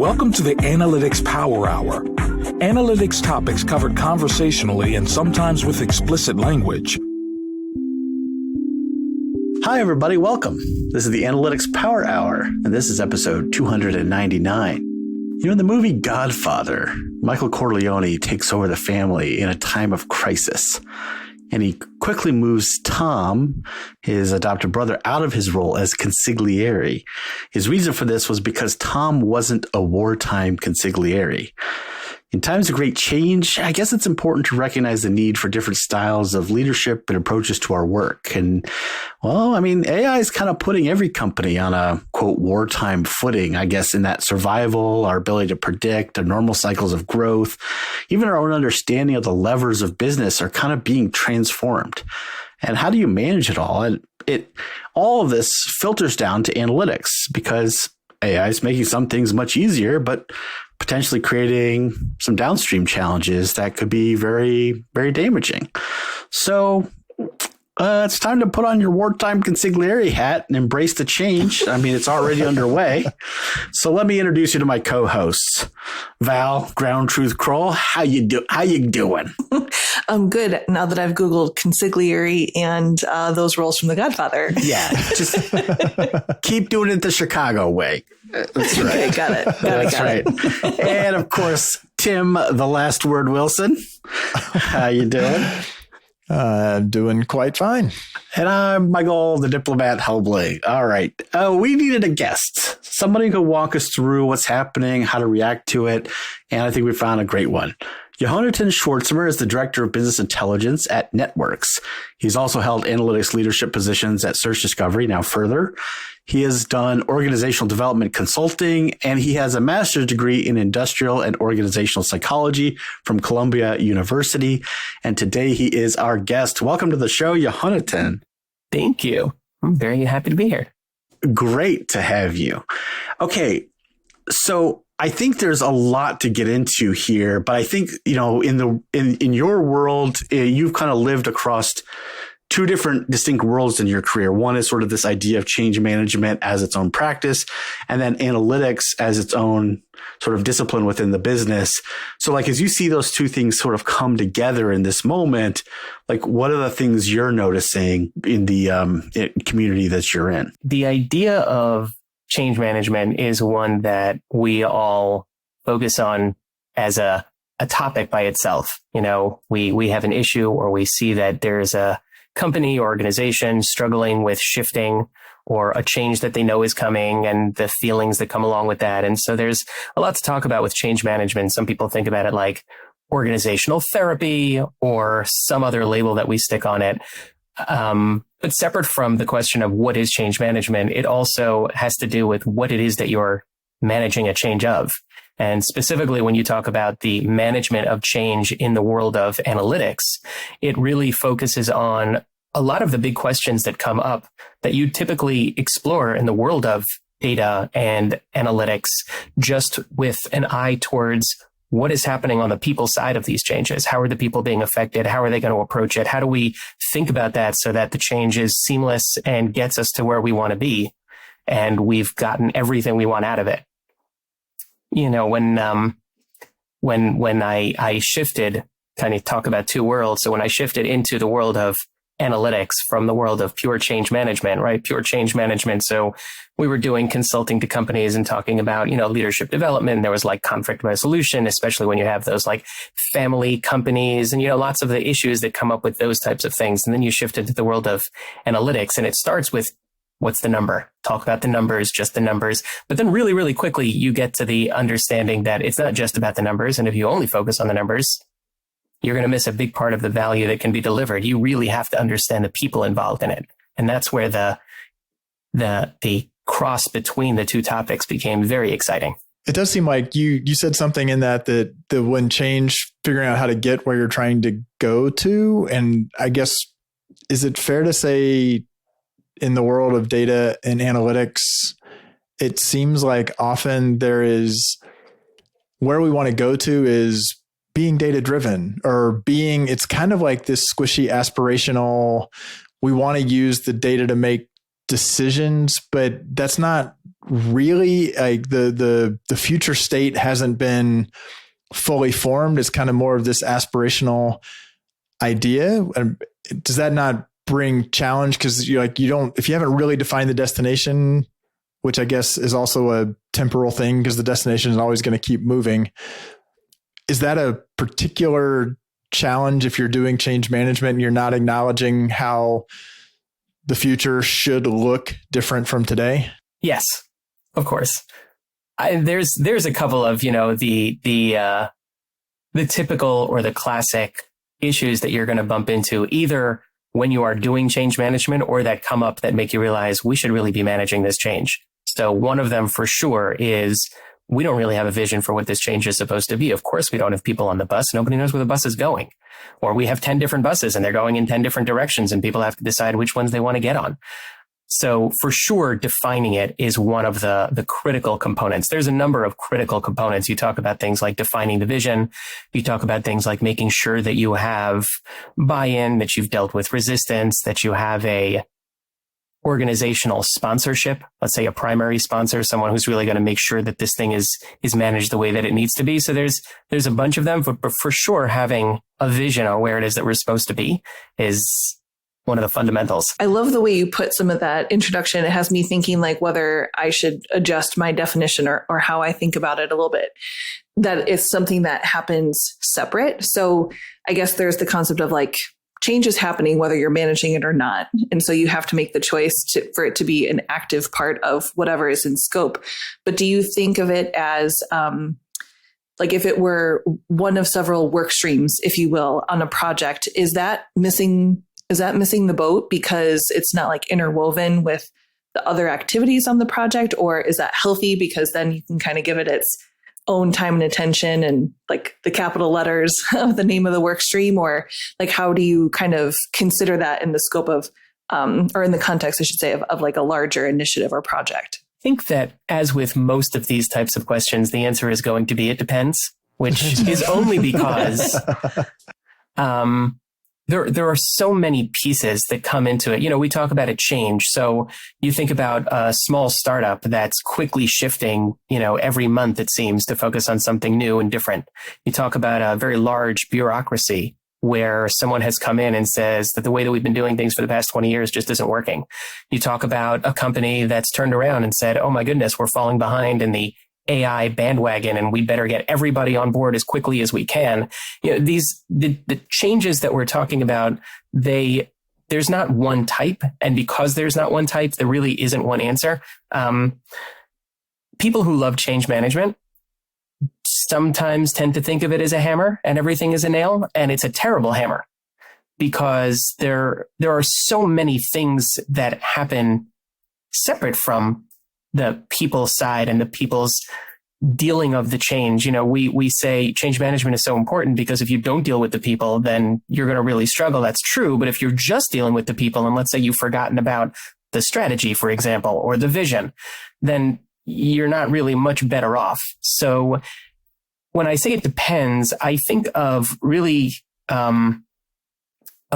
Welcome to the Analytics Power Hour. Analytics topics covered conversationally and sometimes with explicit language. Hi, everybody. Welcome. This is the Analytics Power Hour, and this is episode 299. You know, in the movie Godfather, Michael Corleone takes over the family in a time of crisis, and he quickly moves Tom, his adopted brother, out of his role as consigliere. His reason for this was because Tom wasn't a wartime consigliere. In times of great change, I guess it's important to recognize the need for different styles of leadership and approaches to our work. And, well, I mean, AI is kind of putting every company on a, quote, wartime footing, I guess, in that survival, our ability to predict, our normal cycles of growth, even our own understanding of the levers of business are kind of being transformed. And how do you manage it all? And all of this filters down to analytics because AI is making some things much easier, but potentially creating some downstream challenges that could be very, very damaging. So it's time to put on your wartime consigliere hat and embrace the change. I mean, it's already underway. So let me introduce you to my co-hosts. Val, Ground Truth Kroll, how you doing? I'm good now that I've Googled consigliere and those roles from The Godfather. Yeah, just keep doing it the Chicago way. That's right. Okay, got it. That's right. And of course, Tim, the last word Wilson. How you doing? Doing quite fine. And I'm Michael, the diplomat Helbling. All right. We needed a guest, somebody who could walk us through what's happening, how to react to it. And I think we found a great one. Yehonatan Schwarzmer is the Director of Business Intelligence at Networks. He's also held analytics leadership positions at Search Discovery, now Further. He has done organizational development consulting, and he has a master's degree in industrial and organizational psychology from Columbia University. And today he is our guest. Welcome to the show, Yehonatan. Thank you. I'm very happy to be here. Great to have you. Okay, so I think there's a lot to get into here, but I think, you know, in your world, you've kind of lived across two different distinct worlds in your career. One is sort of this idea of change management as its own practice, and then analytics as its own sort of discipline within the business. So like, as you see those two things sort of come together in this moment, like what are the things you're noticing in the community that you're in? The idea of change management is one that we all focus on as a topic by itself. You know, we have an issue or we see that there's a company or organization struggling with shifting or a change that they know is coming and the feelings that come along with that. And so there's a lot to talk about with change management. Some people think about it like organizational therapy or some other label that we stick on it. But separate from the question of what is change management, it also has to do with what it is that you're managing a change of. And specifically, when you talk about the management of change in the world of analytics, it really focuses on a lot of the big questions that come up that you typically explore in the world of data and analytics, just with an eye towards what is happening on the people side of these changes. How are the people being affected? How are they going to approach it? How do we think about that so that the change is seamless and gets us to where we want to be? And we've gotten everything we want out of it. You know, when I shifted, kind of talk about two worlds. So when I shifted into the world of analytics from the world of pure change management, right? Pure change management. So we were doing consulting to companies and talking about, you know, leadership development. There was like conflict resolution, especially when you have those like family companies and, you know, lots of the issues that come up with those types of things. And then you shift into the world of analytics, and it starts with what's the number? Talk about the numbers, just the numbers. But then really, really quickly, you get to the understanding that it's not just about the numbers. And if you only focus on the numbers, you're going to miss a big part of the value that can be delivered. You really have to understand the people involved in it. And that's where the cross between the two topics became very exciting. It does seem like you said something in that when change, figuring out how to get where you're trying to go to. And I guess, is it fair to say in the world of data and analytics, it seems like often there is where we want to go to is being data driven or it's kind of like this squishy aspirational, we want to use the data to make decisions, but that's not really like the future state hasn't been fully formed. It's kind of more of this aspirational idea. Does that not bring challenge? Because you don't, if you haven't really defined the destination, which I guess is also a temporal thing because the destination is always going to keep moving. Is that a particular challenge if you're doing change management and you're not acknowledging how the future should look different from today? Yes, of course. There's a couple of, the typical or the classic issues that you're going to bump into either when you are doing change management or that come up that make you realize we should really be managing this change. So one of them for sure is we don't really have a vision for what this change is supposed to be. Of course, we don't have people on the bus. Nobody knows where the bus is going. Or we have 10 different buses and they're going in 10 different directions and people have to decide which ones they want to get on. So for sure, defining it is one of the critical components. There's a number of critical components. You talk about things like defining the vision. You talk about things like making sure that you have buy-in, that you've dealt with resistance, that you have a organizational sponsorship, let's say a primary sponsor, someone who's really going to make sure that this thing is managed the way that it needs to be. So there's a bunch of them, but for sure having a vision on where it is that we're supposed to be is one of the fundamentals. I love the way you put some of that introduction. It has me thinking like whether I should adjust my definition or how I think about it a little bit, that it's something that happens separate. So I guess there's the concept of like change is happening, whether you're managing it or not. And so you have to make the choice for it to be an active part of whatever is in scope. But do you think of it as like if it were one of several work streams, if you will, on a project, is that missing the boat because it's not like interwoven with the other activities on the project? Or is that healthy because then you can kind of give it its own time and attention and like the capital letters of the name of the work stream? Or like, how do you kind of consider that in the scope of, or in the context, I should say, of like a larger initiative or project? I think that as with most of these types of questions, the answer is going to be, it depends, which is only because, there are so many pieces that come into it. We talk about a change. So you think about a small startup that's quickly shifting, every month, it seems, to focus on something new and different. You talk about a very large bureaucracy where someone has come in and says that the way that we've been doing things for the past 20 years just isn't working. You talk about a company that's turned around and said, oh my goodness, we're falling behind in the AI bandwagon and we better get everybody on board as quickly as we can. The changes that we're talking about, there's not one type. And because there's not one type, there really isn't one answer. People who love change management sometimes tend to think of it as a hammer and everything is a nail. And it's a terrible hammer because there are so many things that happen separate from the people's side and the people's dealing of the change. We say change management is so important because if you don't deal with the people, then you're going to really struggle. That's true. But if you're just dealing with the people, and let's say you've forgotten about the strategy, for example, or the vision, then you're not really much better off. So when I say it depends, I think of really a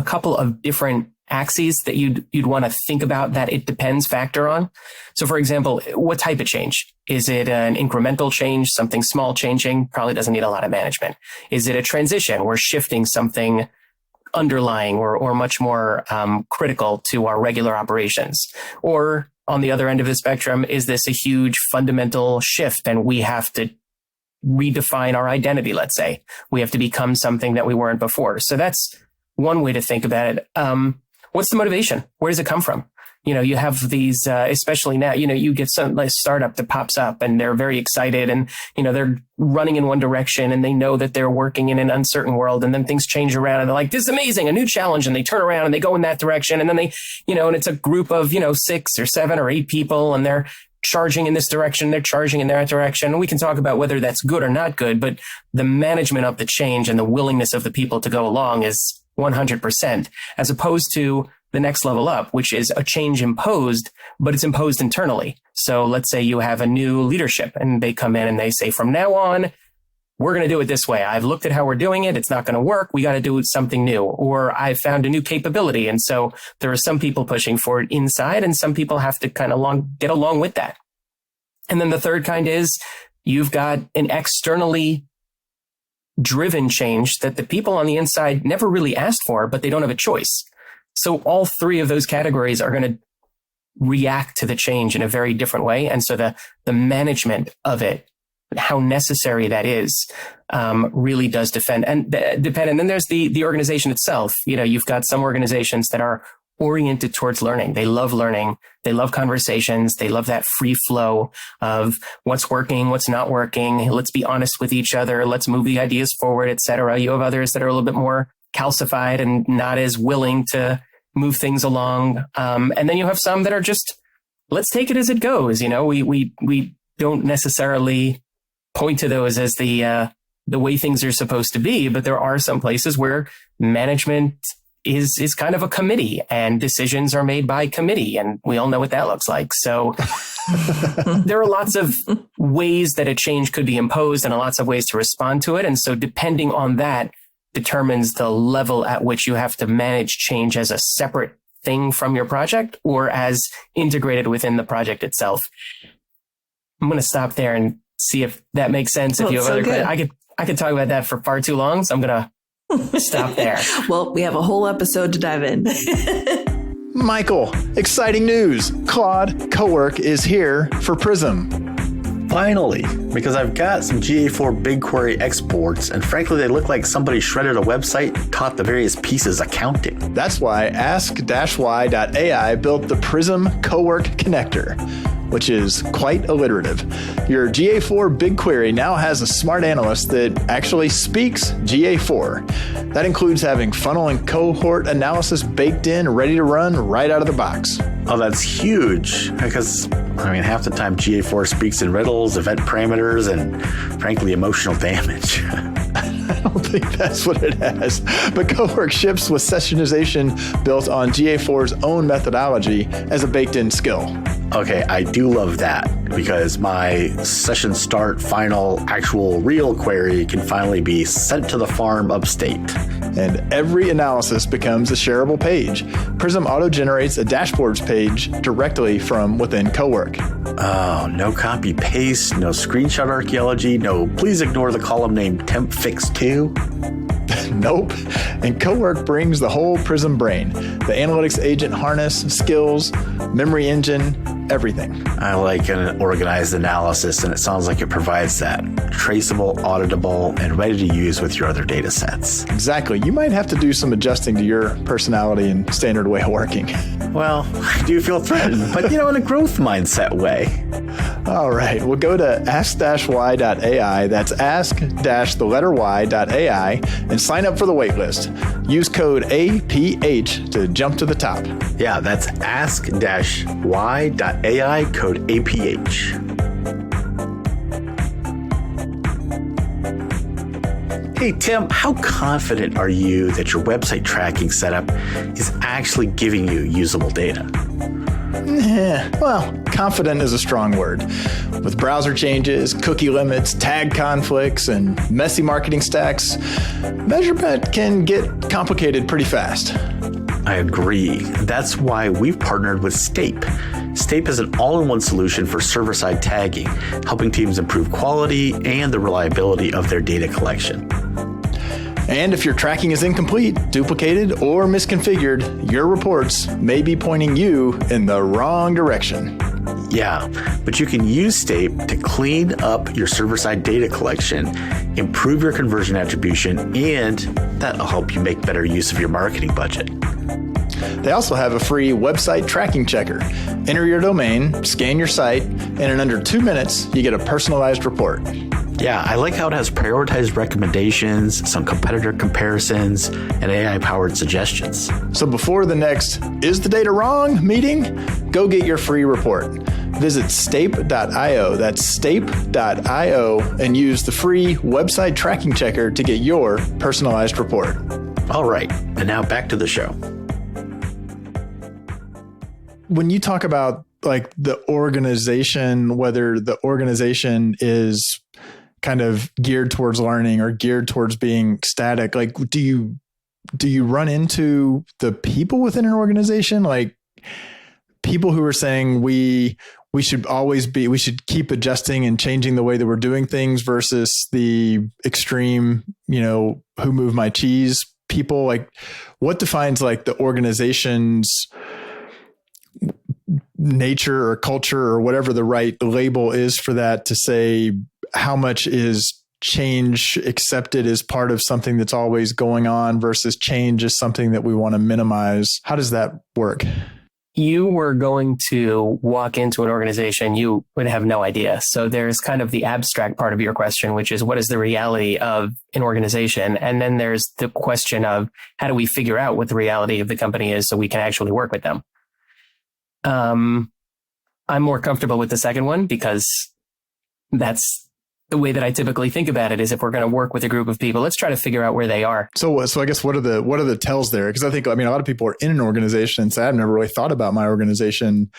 couple of different axes that you'd want to think about that it depends factor on. So for example, what type of change? Is it an incremental change, something small changing? Probably doesn't need a lot of management. Is it a transition? We're shifting something underlying or much more critical to our regular operations? Or on the other end of the spectrum, is this a huge fundamental shift and we have to redefine our identity, let's say? We have to become something that we weren't before. So that's one way to think about it. What's the motivation? Where does it come from? You have these, especially now, you get some like startup that pops up and they're very excited and, they're running in one direction and they know that they're working in an uncertain world, and then things change around and they're like, this is amazing, a new challenge. And they turn around and they go in that direction. And then they, and it's a group of, 6 or 7 or 8 people and they're charging in this direction, they're charging in that direction. And we can talk about whether that's good or not good, but the management of the change and the willingness of the people to go along is 100%, as opposed to the next level up, which is a change imposed, but it's imposed internally. So let's say you have a new leadership and they come in and they say, from now on, we're going to do it this way. I've looked at how we're doing it. It's not going to work. We got to do something new. Or I've found a new capability. And so there are some people pushing for it inside and some people have to kind of get along with that. And then the third kind is you've got an externally driven change that the people on the inside never really asked for, but they don't have a choice. So all three of those categories are going to react to the change in a very different way. And so the management of it, how necessary that is, really does depend. And then there's the organization itself. You've got some organizations that are oriented towards learning. They love learning. They love conversations. They love that free flow of what's working, what's not working. Let's be honest with each other. Let's move the ideas forward, et cetera. You have others that are a little bit more calcified and not as willing to move things along. And then you have some that are just, let's take it as it goes. We don't necessarily point to those as the way things are supposed to be, but there are some places where management is kind of a committee and decisions are made by committee. And we all know what that looks like. So there are lots of ways that a change could be imposed and lots of ways to respond to it. And so depending on that determines the level at which you have to manage change as a separate thing from your project or as integrated within the project itself. I'm going to stop there and see if that makes sense. If you have other questions, I could talk about that for far too long. So I'm going to stop there. Well, we have a whole episode to dive in. Michael, exciting news. Claude Cowork is here for Prism. Finally, because I've got some GA4 BigQuery exports, and frankly, they look like somebody shredded a website and taught the various pieces accounting. That's why Ask-Y.ai built the Prism Cowork connector, which is quite alliterative. Your GA4 BigQuery now has a smart analyst that actually speaks GA4. That includes having funnel and cohort analysis baked in, ready to run right out of the box. Oh, that's huge, because half the time GA4 speaks in riddles, event parameters, and frankly, emotional damage. I don't think that's what it has. But Cowork ships with sessionization built on GA4's own methodology as a baked-in skill. Okay, I do love that because my session start, final, actual, real query can finally be sent to the farm upstate. And every analysis becomes a shareable page. Prism auto-generates a dashboards page directly from within Cowork. Oh, no copy paste, no screenshot archaeology, no please ignore the column name temp fix 2. Nope. And Cowork brings the whole Prism brain, the analytics agent harness, skills, memory engine, everything. I like an organized analysis, and it sounds like it provides that. Traceable, auditable, and ready to use with your other data sets. Exactly. You might have to do some adjusting to your personality and standard way of working. Well, I do feel threatened, but in a growth mindset way. All right. We'll go to ask-y.ai. That's ask-y.ai and sign up for the waitlist. Use code APH to jump to the top. Yeah, that's ask-y.ai, code APH. Hey, Tim, how confident are you that your website tracking setup is actually giving you usable data? Well, confident is a strong word. With browser changes, cookie limits, tag conflicts, and messy marketing stacks, measurement can get complicated pretty fast. I agree. That's why we've partnered with Stape. Stape is an all-in-one solution for server-side tagging, helping teams improve quality and the reliability of their data collection. And if your tracking is incomplete, duplicated, or misconfigured, your reports may be pointing you in the wrong direction. Yeah, but you can use Stape to clean up your server-side data collection, improve your conversion attribution, and that'll help you make better use of your marketing budget. They also have a free website tracking checker. Enter your domain, scan your site, and in under 2 minutes, you get a personalized report. Yeah, I like how it has prioritized recommendations, some competitor comparisons, and AI-powered suggestions. So before the next "Is the data wrong?" meeting, go get your free report. Visit stape.io, that's stape.io, and use the free website tracking checker to get your personalized report. All right, and now back to the show. When you talk about like the organization, whether the organization is kind of geared towards learning or geared towards being static, like do you run into the people within an organization? Like people who are saying we should keep adjusting and changing the way that we're doing things versus the extreme, who move my cheese people? Like, what defines like the organization's nature or culture or whatever the right label is for that, to say how much is change accepted as part of something that's always going on versus change is something that we want to minimize? How does that work? You were going to walk into an organization, you would have no idea. So there's kind of the abstract part of your question, which is what is the reality of an organization? And then there's the question of how do we figure out what the reality of the company is so we can actually work with them? I'm more comfortable with the second one because that's the way that I typically think about it. Is if we're going to work with a group of people, let's try to figure out where they are. So I guess what are the tells there? Because I mean, a lot of people are in an organization and say, I've never really thought about my organization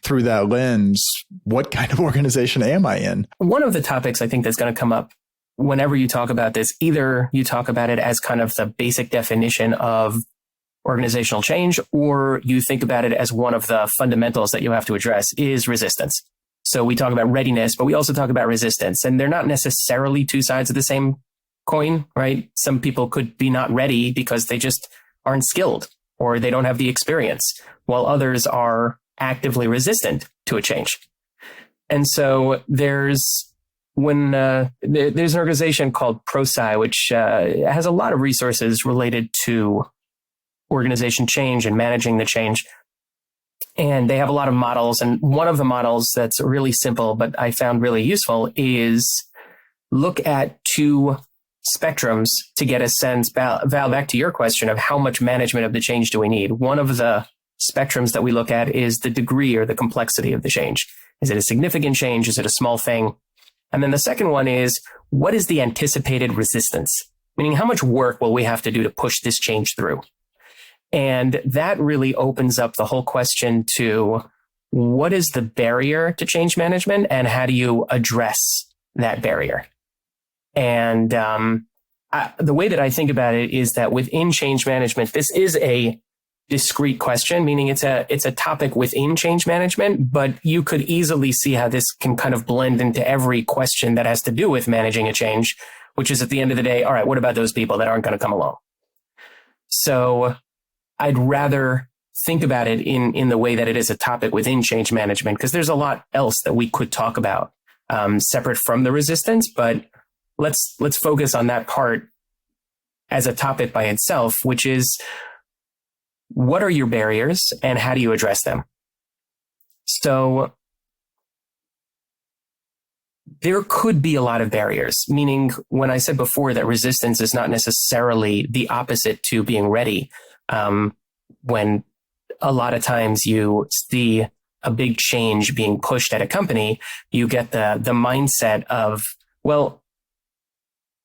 through that lens. What kind of organization am I in? One of the topics I think that's going to come up whenever you talk about this, either you talk about it as kind of the basic definition of organizational change, or you think about it as one of the fundamentals that you have to address, is resistance. So we talk about readiness, but we also talk about resistance, and they're not necessarily two sides of the same coin, right? Some people could be not ready because they just aren't skilled or they don't have the experience, while others are actively resistant to a change. And so there's an organization called ProSci, which has a lot of resources related to organization change and managing the change. And they have a lot of models. And one of the models that's really simple, but I found really useful, is look at two spectrums to get a sense, Val, back to your question of how much management of the change do we need. One of the spectrums that we look at is the degree or the complexity of the change. Is it a significant change? Is it a small thing? And then the second one is, what is the anticipated resistance? Meaning, how much work will we have to do to push this change through? And that really opens up the whole question to what is the barrier to change management and how do you address that barrier? And the way that I think about it is that within change management, this is a discrete question, meaning it's a topic within change management, but you could easily see how this can kind of blend into every question that has to do with managing a change, which is at the end of the day, all right, what about those people that aren't going to come along? So I'd rather think about it in the way that it is a topic within change management, because there's a lot else that we could talk about separate from the resistance, but let's focus on that part as a topic by itself, which is what are your barriers and how do you address them? So there could be a lot of barriers, meaning when I said before that resistance is not necessarily the opposite to being ready, when a lot of times you see a big change being pushed at a company, you get the mindset of, well,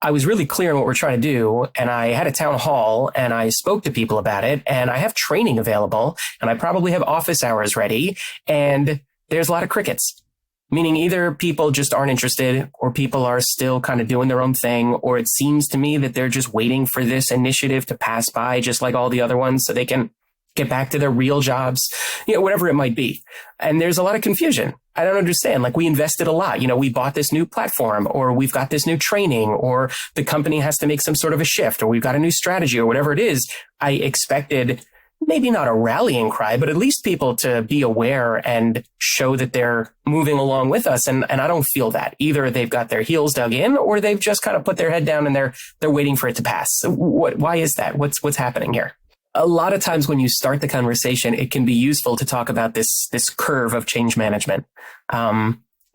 I was really clear on what we're trying to do, and I had a town hall, and I spoke to people about it, and I have training available, and I probably have office hours ready, and there's a lot of crickets. Meaning either people just aren't interested, or people are still kind of doing their own thing, or it seems to me that they're just waiting for this initiative to pass by, just like all the other ones, so they can get back to their real jobs, whatever it might be. And there's a lot of confusion. I don't understand. Like, we invested a lot. We bought this new platform, or we've got this new training, or the company has to make some sort of a shift, or we've got a new strategy, or whatever it is. I expected maybe not a rallying cry, but at least people to be aware and show that they're moving along with us. And I don't feel that. Either they've got their heels dug in, or they've just kind of put their head down and they're waiting for it to pass. So why is that? What's happening here? A lot of times when you start the conversation, it can be useful to talk about this curve of change management.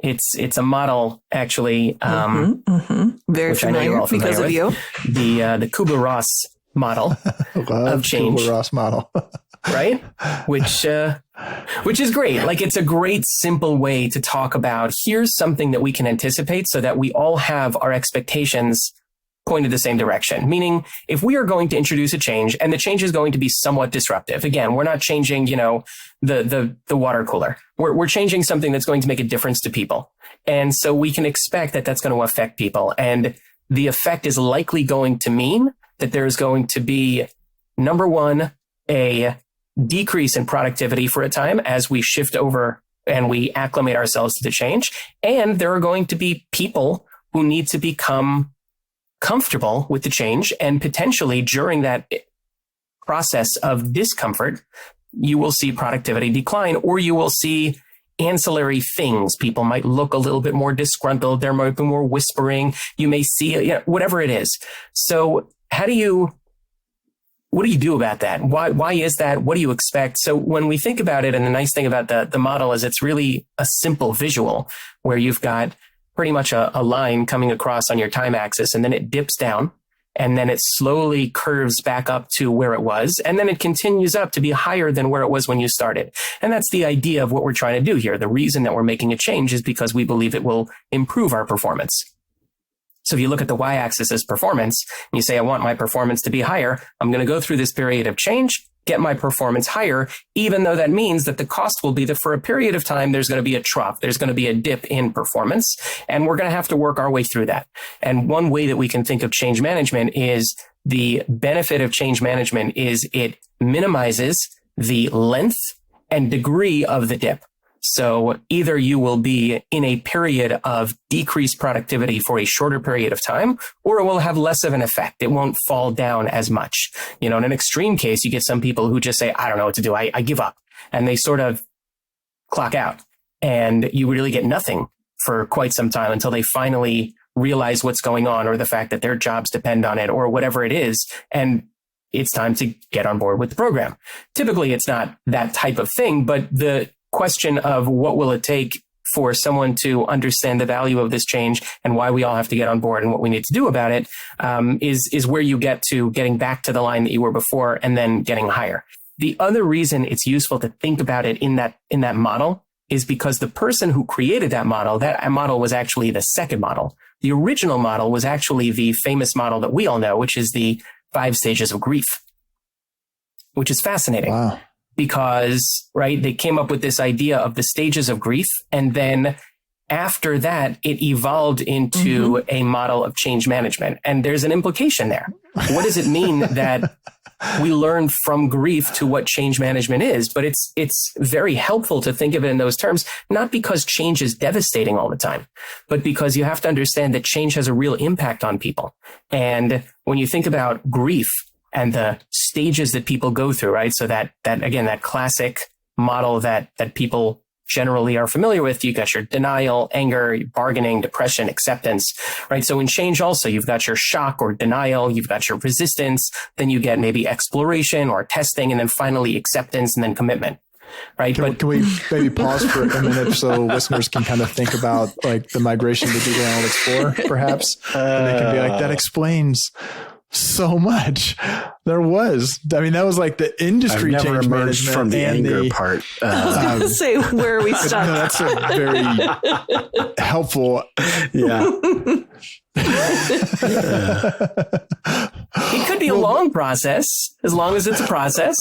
It's a model, actually. Very familiar because of you. The Kubler-Ross model of change. Kubler-Ross model. Right? Which is great. Like, it's a great, simple way to talk about, here's something that we can anticipate so that we all have our expectations pointed the same direction. Meaning, if we are going to introduce a change and the change is going to be somewhat disruptive, again, we're not changing, the water cooler. We're changing something that's going to make a difference to people. And so we can expect that that's going to affect people. And the effect is likely going to mean that there's going to be, number one, a decrease in productivity for a time as we shift over and we acclimate ourselves to the change. And there are going to be people who need to become comfortable with the change. And potentially during that process of discomfort, you will see productivity decline, or you will see ancillary things. People might look a little bit more disgruntled. There might be more whispering. You may see, whatever it is. So what do you do about that? Why is that? What do you expect? So when we think about it, and the nice thing about the model is it's really a simple visual where you've got pretty much a line coming across on your time axis, and then it dips down, and then it slowly curves back up to where it was, and then it continues up to be higher than where it was when you started. And that's the idea of what we're trying to do here. The reason that we're making a change is because we believe it will improve our performance. So if you look at the y-axis as performance, and you say, I want my performance to be higher, I'm going to go through this period of change, get my performance higher, even though that means that the cost will be that for a period of time, there's going to be a trough. There's going to be a dip in performance, and we're going to have to work our way through that. And one way that we can think of change management is the benefit of change management is it minimizes the length and degree of the dip. So either you will be in a period of decreased productivity for a shorter period of time, or it will have less of an effect. It won't fall down as much. In an extreme case, you get some people who just say, I don't know what to do. I give up. And they sort of clock out, and you really get nothing for quite some time until they finally realize what's going on, or the fact that their jobs depend on it, or whatever it is. And it's time to get on board with the program. Typically, it's not that type of thing, but the question of what will it take for someone to understand the value of this change and why we all have to get on board and what we need to do about it is where you get to getting back to the line that you were before and then getting higher. The other reason it's useful to think about it in that model is because the person who created that model was actually the second model. The original model was actually the famous model that we all know, which is the 5 stages of grief, which is fascinating. Wow. Because, right, they came up with this idea of the stages of grief. And then after that, it evolved into a model of change management. And there's an implication there. What does it mean that we learn from grief to what change management is? But it's very helpful to think of it in those terms, not because change is devastating all the time, but because you have to understand that change has a real impact on people. And when you think about grief, and the stages that people go through, right? So that again, that classic model that people generally are familiar with, you got your denial, anger, bargaining, depression, acceptance, right? So in change also, you've got your shock or denial, you've got your resistance, then you get maybe exploration or testing, and then finally acceptance and then commitment. Right. Can we maybe pause for a minute so listeners can kind of think about like the migration to Google Analytics 4, perhaps? And they can be like, that explains so much. That was like the industry I've never change emerged management from the anger part. I was going to say, where are we stuck? No, that's a very helpful. Yeah. It could be a long process, as long as it's a process.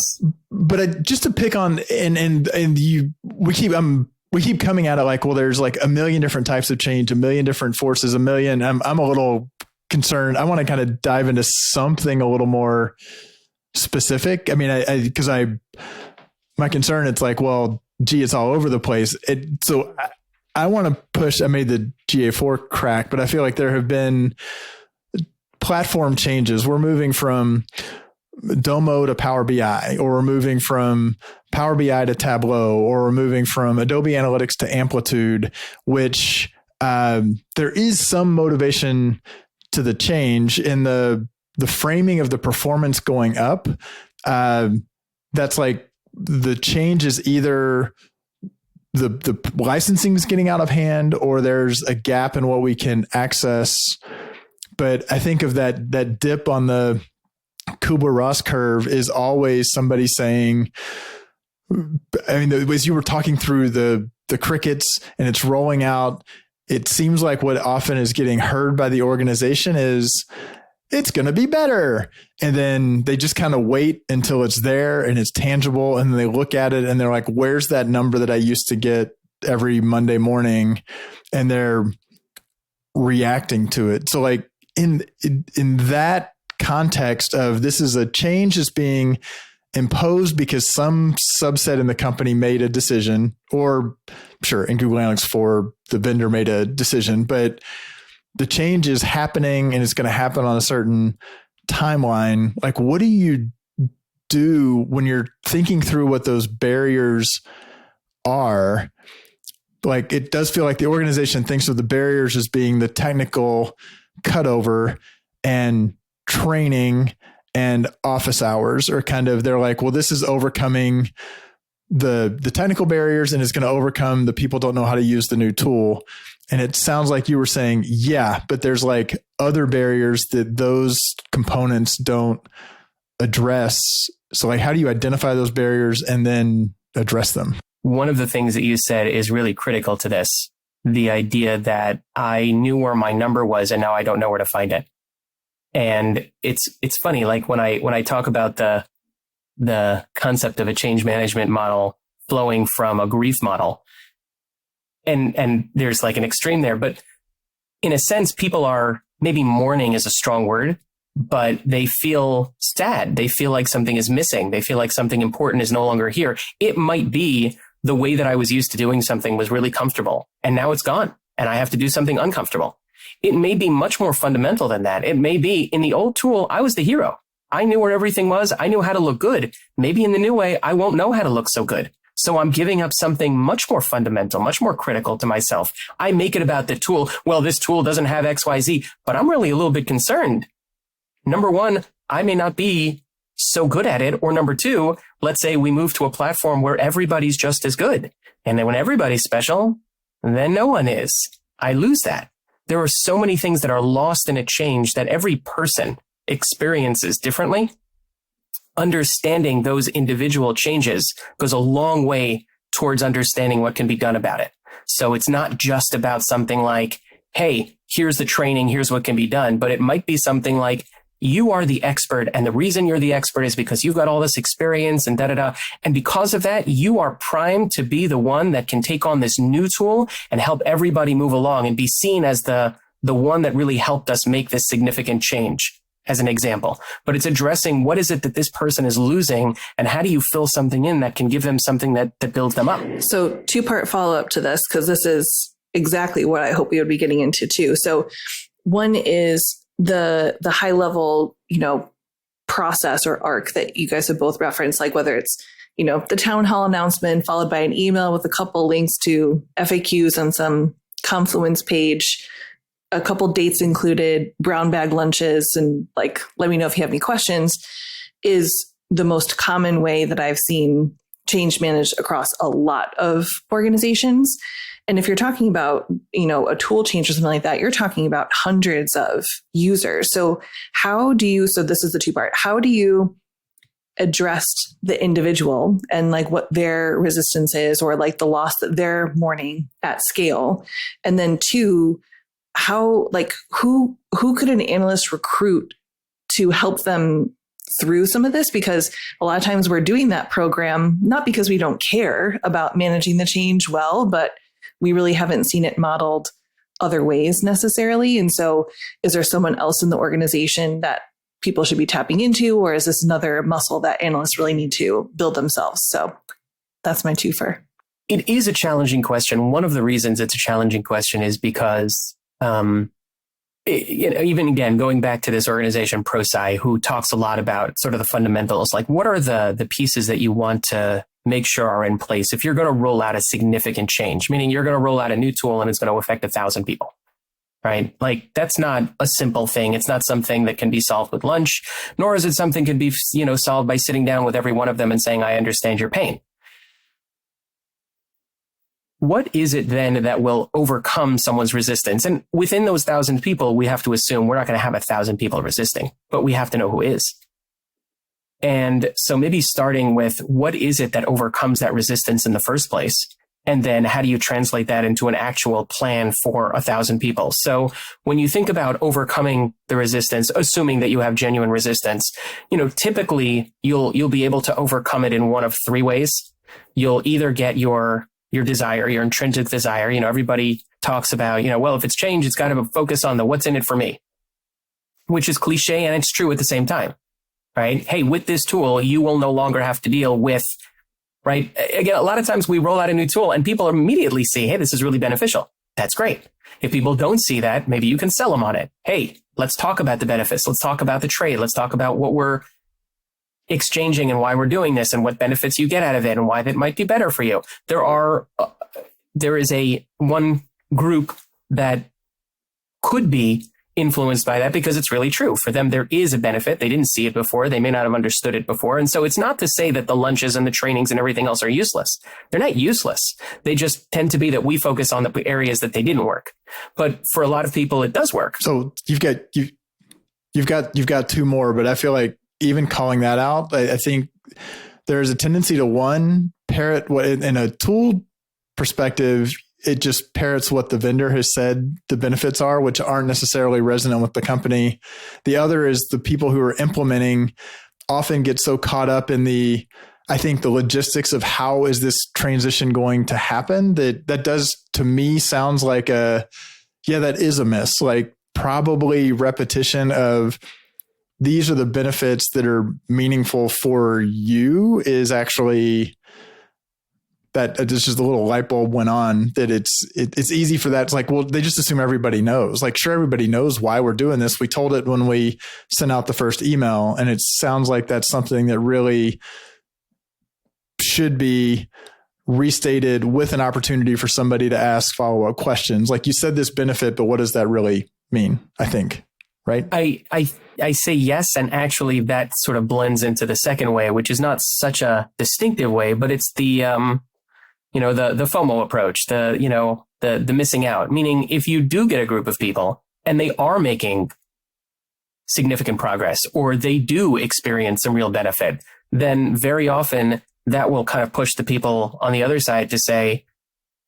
But just to pick on, we keep coming at it like, well, there's like a million different types of change, a million different forces, I'm a little concerned. I want to kind of dive into something a little more specific. I mean, my concern, it's like, well, gee, it's all over the place. So I want to push, I made the GA4 crack, but I feel like there have been platform changes. We're moving from Domo to Power BI, or we're moving from Power BI to Tableau, or we're moving from Adobe Analytics to Amplitude, which there is some motivation to the change in the framing of the performance going up. That's like the change is either the licensing is getting out of hand, or there's a gap in what we can access. But I think of that dip on the Kubler-Ross curve is always somebody saying, I mean, as you were talking through the crickets and it's rolling out, it seems like what often is getting heard by the organization is it's going to be better. And then they just kind of wait until it's there and it's tangible. And then they look at it and they're like, where's that number that I used to get every Monday morning? And they're reacting to it. So like in that context of this is a change is being imposed because some subset in the company made a decision, or sure, in Google Analytics 4, the vendor made a decision, but the change is happening and it's going to happen on a certain timeline. Like, what do you do when you're thinking through what those barriers are? Like, it does feel like the organization thinks of the barriers as being the technical cutover, and training and office hours are kind of, they're like, well, this is overcoming the technical barriers and it's going to overcome the people don't know how to use the new tool. And it sounds like you were saying, yeah, but there's like other barriers that those components don't address. So like, how do you identify those barriers and then address them? One of the things that you said is really critical to this. The idea that I knew where my number was and now I don't know where to find it. And it's funny, like when I talk about the concept of a change management model flowing from a grief model, and there's like an extreme there, but in a sense, people are, maybe mourning is a strong word, but they feel sad. They feel like something is missing. They feel like something important is no longer here. It might be the way that I was used to doing something was really comfortable, and now it's gone, and I have to do something uncomfortable. It may be much more fundamental than that. It may be, in the old tool, I was the hero. I knew where everything was. I knew how to look good. Maybe in the new way, I won't know how to look so good. So I'm giving up something much more fundamental, much more critical to myself. I make it about the tool. Well, this tool doesn't have XYZ, but I'm really a little bit concerned. Number one, I may not be so good at it. Or number two, let's say we move to a platform where everybody's just as good. And then when everybody's special, then no one is. I lose that. There are so many things that are lost in a change that every person experiences differently. Understanding those individual changes goes a long way towards understanding what can be done about it. So it's not just about something like, hey, here's the training, here's what can be done, but it might be something like, you are the expert, and the reason you're the expert is because you've got all this experience and da-da-da. And because of that, you are primed to be the one that can take on this new tool and help everybody move along and be seen as the one that really helped us make this significant change, as an example. But it's addressing what is it that this person is losing, and how do you fill something in that can give them something that builds them up? So 2-part follow-up to this, because this is exactly what I hope we would be getting into too. So one is the high level, process or arc that you guys have both referenced, like whether it's, the town hall announcement followed by an email with a couple links to FAQs on some Confluence page, a couple dates included, brown bag lunches, and like, let me know if you have any questions, is the most common way that I've seen change managed across a lot of organizations. And if you're talking about, a tool change or something like that, you're talking about hundreds of users. So so this is the 2-part, how do you address the individual and like what their resistance is, or like the loss that they're mourning at scale? And then 2, how, like, who could an analyst recruit to help them through some of this? Because a lot of times we're doing that program, not because we don't care about managing the change well, but we really haven't seen it modeled other ways necessarily. And so is there someone else in the organization that people should be tapping into, or is this another muscle that analysts really need to build themselves? So that's my twofer. It is a challenging question. One of the reasons it's a challenging question is because, even again, going back to this organization, ProSci, who talks a lot about sort of the fundamentals, like what are the pieces that you want to make sure are in place if you're going to roll out a significant change, meaning you're going to roll out a new tool and it's going to affect 1,000 people, right? Like, that's not a simple thing. It's not something that can be solved with lunch, nor is it something that can be, solved by sitting down with every one of them and saying, I understand your pain. What is it then that will overcome someone's resistance? And within those 1,000 people, we have to assume we're not going to have 1,000 people resisting, but we have to know who is. And so maybe starting with what is it that overcomes that resistance in the first place? And then how do you translate that into an actual plan for 1,000 people? So when you think about overcoming the resistance, assuming that you have genuine resistance, typically you'll be able to overcome it in one of 3 ways. You'll either get your desire, your intrinsic desire. Everybody talks about, well, if it's change, it's got to focus on the what's in it for me, which is cliche and it's true at the same time. right? Hey, with this tool, you will no longer have to deal with, right? Again, a lot of times we roll out a new tool and people immediately see, hey, this is really beneficial. That's great. If people don't see that, maybe you can sell them on it. Hey, let's talk about the benefits. Let's talk about the trade. Let's talk about what we're exchanging and why we're doing this and what benefits you get out of it and why that might be better for you. There is one group that could be influenced by that because it's really true. For them, there is a benefit. They didn't see it before. They may not have understood it before. And so it's not to say that the lunches and the trainings and everything else are useless. They're not useless. They just tend to be that we focus on the areas that they didn't work. But for a lot of people, it does work. So you've got two more, but I feel like even calling that out, I think there's a tendency to parrot what in a tool perspective, it just parrots what the vendor has said the benefits are, which aren't necessarily resonant with the company. The other is the people who are implementing often get so caught up in the logistics of how is this transition going to happen that does to me sounds like that is a miss. Like probably repetition of these are the benefits that are meaningful for you is actually that it's just a little light bulb went on that it's easy for that. It's like, well, they just assume everybody knows. Like, sure, everybody knows why we're doing this. We told it when we sent out the first email, and it sounds like that's something that really should be restated with an opportunity for somebody to ask follow-up questions. Like you said, this benefit, but what does that really mean? I think, right? I say yes, and actually that sort of blends into the second way, which is not such a distinctive way, but it's the the FOMO approach, the missing out. Meaning, if you do get a group of people and they are making significant progress, or they do experience some real benefit, then very often that will kind of push the people on the other side to say,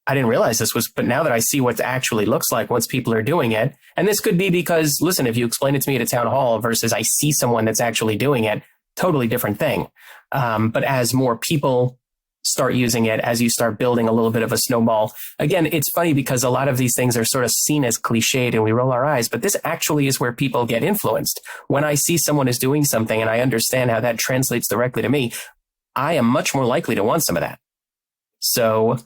I didn't realize this was, but now that I see what it actually looks like once people are doing it. And this could be because, listen, if you explain it to me at a town hall versus I see someone that's actually doing it, totally different thing. But as more people start using it, as you start building a little bit of a snowball, again, it's funny because a lot of these things are sort of seen as cliched and we roll our eyes, but this actually is where people get influenced. When I see someone is doing something and I understand how that translates directly to me, I am much more likely to want some of that. So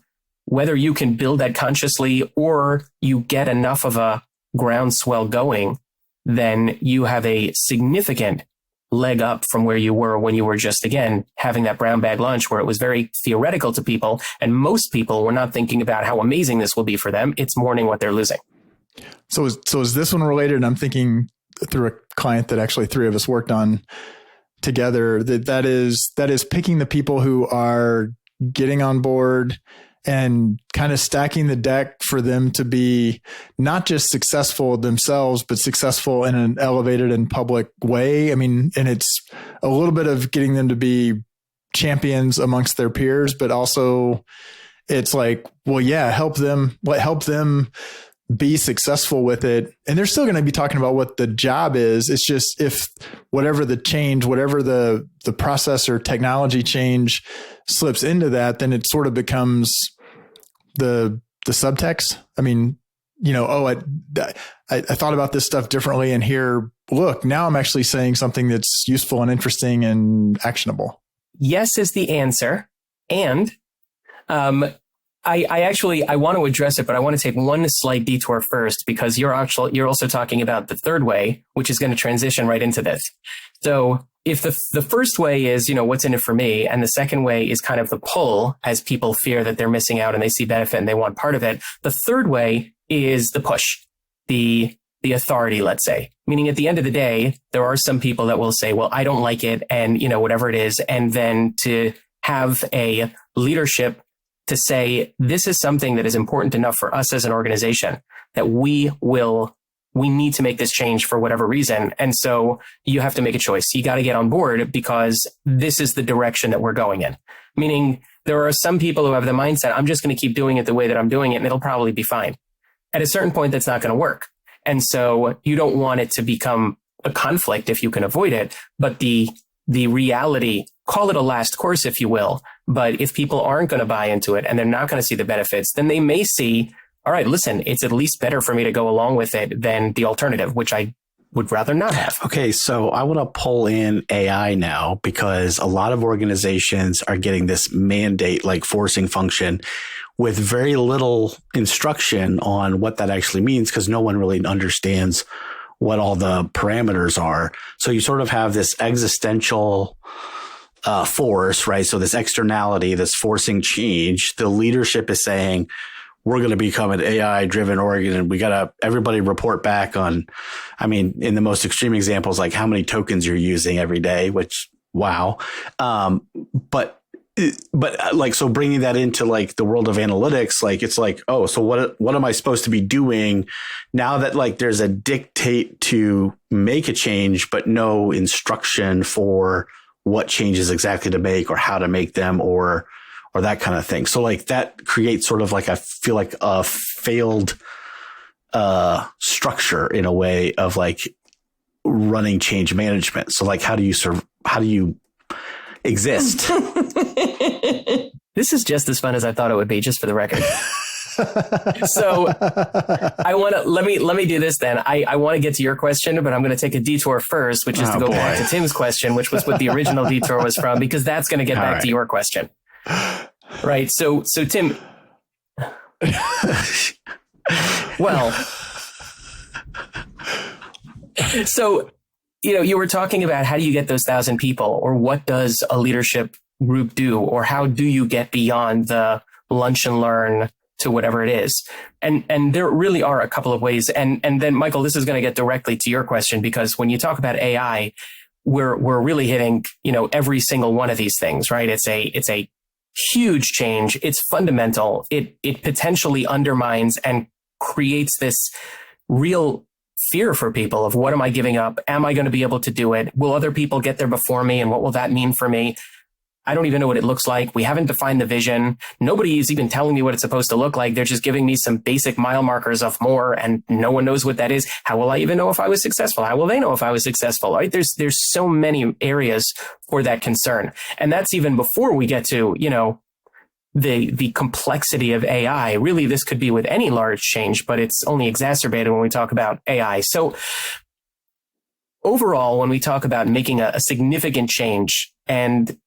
whether you can build that consciously or you get enough of a groundswell going, then you have a significant leg up from where you were when you were just, again, having that brown bag lunch where it was very theoretical to people. And most people were not thinking about how amazing this will be for them. It's mourning what they're losing. So is this one related? I'm thinking through a client that actually three of us worked on together, that is picking the people who are getting on board and kind of stacking the deck for them to be not just successful themselves, but successful in an elevated and public way. I mean, and it's a little bit of getting them to be champions amongst their peers, but also it's like, well, yeah, help them be successful with it. And they're still going to be talking about what the job is. It's just if whatever the change, whatever the process or technology change slips into that, then it sort of becomes the subtext. I mean, I thought about this stuff differently, and here, look, now I'm actually saying something that's useful and interesting and actionable. Yes is the answer. And I want to address it, but I want to take one slight detour first, because you're also talking about the third way, which is going to transition right into this. So if the first way is, what's in it for me, and the second way is kind of the pull, as people fear that they're missing out and they see benefit and they want part of it. The third way is the push, the authority, let's say, meaning at the end of the day, there are some people that will say, well, I don't like it. And, whatever it is. And then to have a leadership to say, this is something that is important enough for us as an organization that we need to make this change for whatever reason. And so you have to make a choice. You got to get on board because this is the direction that we're going in. Meaning there are some people who have the mindset, I'm just going to keep doing it the way that I'm doing it and it'll probably be fine. At a certain point, that's not going to work. And so you don't want it to become a conflict if you can avoid it. But the reality, call it a last course, if you will. But if people aren't going to buy into it and they're not going to see the benefits, then they may see, all right, listen, it's at least better for me to go along with it than the alternative, which I would rather not have. Okay, so I want to pull in AI now because a lot of organizations are getting this mandate like forcing function with very little instruction on what that actually means because no one really understands what all the parameters are. So you sort of have this existential force, right? So this externality, this forcing change. The leadership is saying, we're going to become an AI driven organ and we got to everybody report back on, I mean, in the most extreme examples, like how many tokens you're using every day, which, wow. But like, so bringing that into like the world of analytics, like, it's like, oh, so what am I supposed to be doing now that like there's a dictate to make a change, but no instruction for what changes exactly to make or how to make them or that kind of thing. So like that creates sort of like, I feel like a failed structure in a way of like running change management. So like, how do you exist? This is just as fun as I thought it would be, just for the record. So I want to, let me do this then. I want to get to your question, but I'm going to take a detour first, which is to go back to Tim's question, which was what the original detour was from, because that's going to get back to your question. Right. So Tim, well, so, you were talking about how do you get those 1,000 people, or what does a leadership group do, or how do you get beyond the lunch and learn to whatever it is. And there really are a couple of ways. And then Michael, this is going to get directly to your question, because when you talk about AI, we're really hitting, every single one of these things, right? It's a huge change. It's fundamental. It potentially undermines and creates this real fear for people of, what am I giving up? Am I going to be able to do it? Will other people get there before me? And what will that mean for me? I don't even know what it looks like. We haven't defined the vision. Nobody is even telling me what it's supposed to look like. They're just giving me some basic mile markers of more, and no one knows what that is. How will I even know if I was successful? How will they know if I was successful? Right? There's so many areas for that concern. And that's even before we get to, the complexity of AI. Really, this could be with any large change, but it's only exacerbated when we talk about AI. So overall, when we talk about making a significant change, and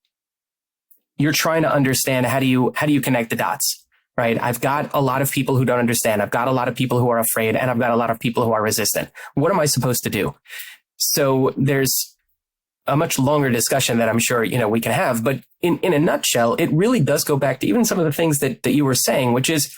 you're trying to understand how do you connect the dots, right? I've got a lot of people who don't understand. I've got a lot of people who are afraid, and I've got a lot of people who are resistant. What am I supposed to do? So there's a much longer discussion that I'm sure, we can have, but in a nutshell, it really does go back to even some of the things that you were saying, which is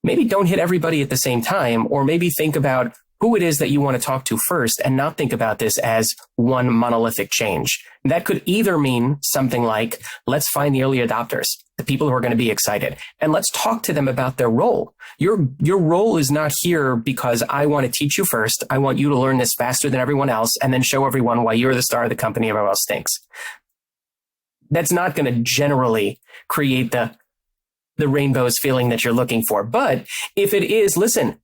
maybe don't hit everybody at the same time, or maybe think about who it is that you want to talk to first, and not think about this as one monolithic change. That could either mean something like, let's find the early adopters, the people who are going to be excited, and let's talk to them about their role. Your role is not here because I want to teach you first. I want you to learn this faster than everyone else, and then show everyone why you're the star of the company, everyone else stinks. That's not going to generally create the rainbows feeling that you're looking for. But if it is, listen,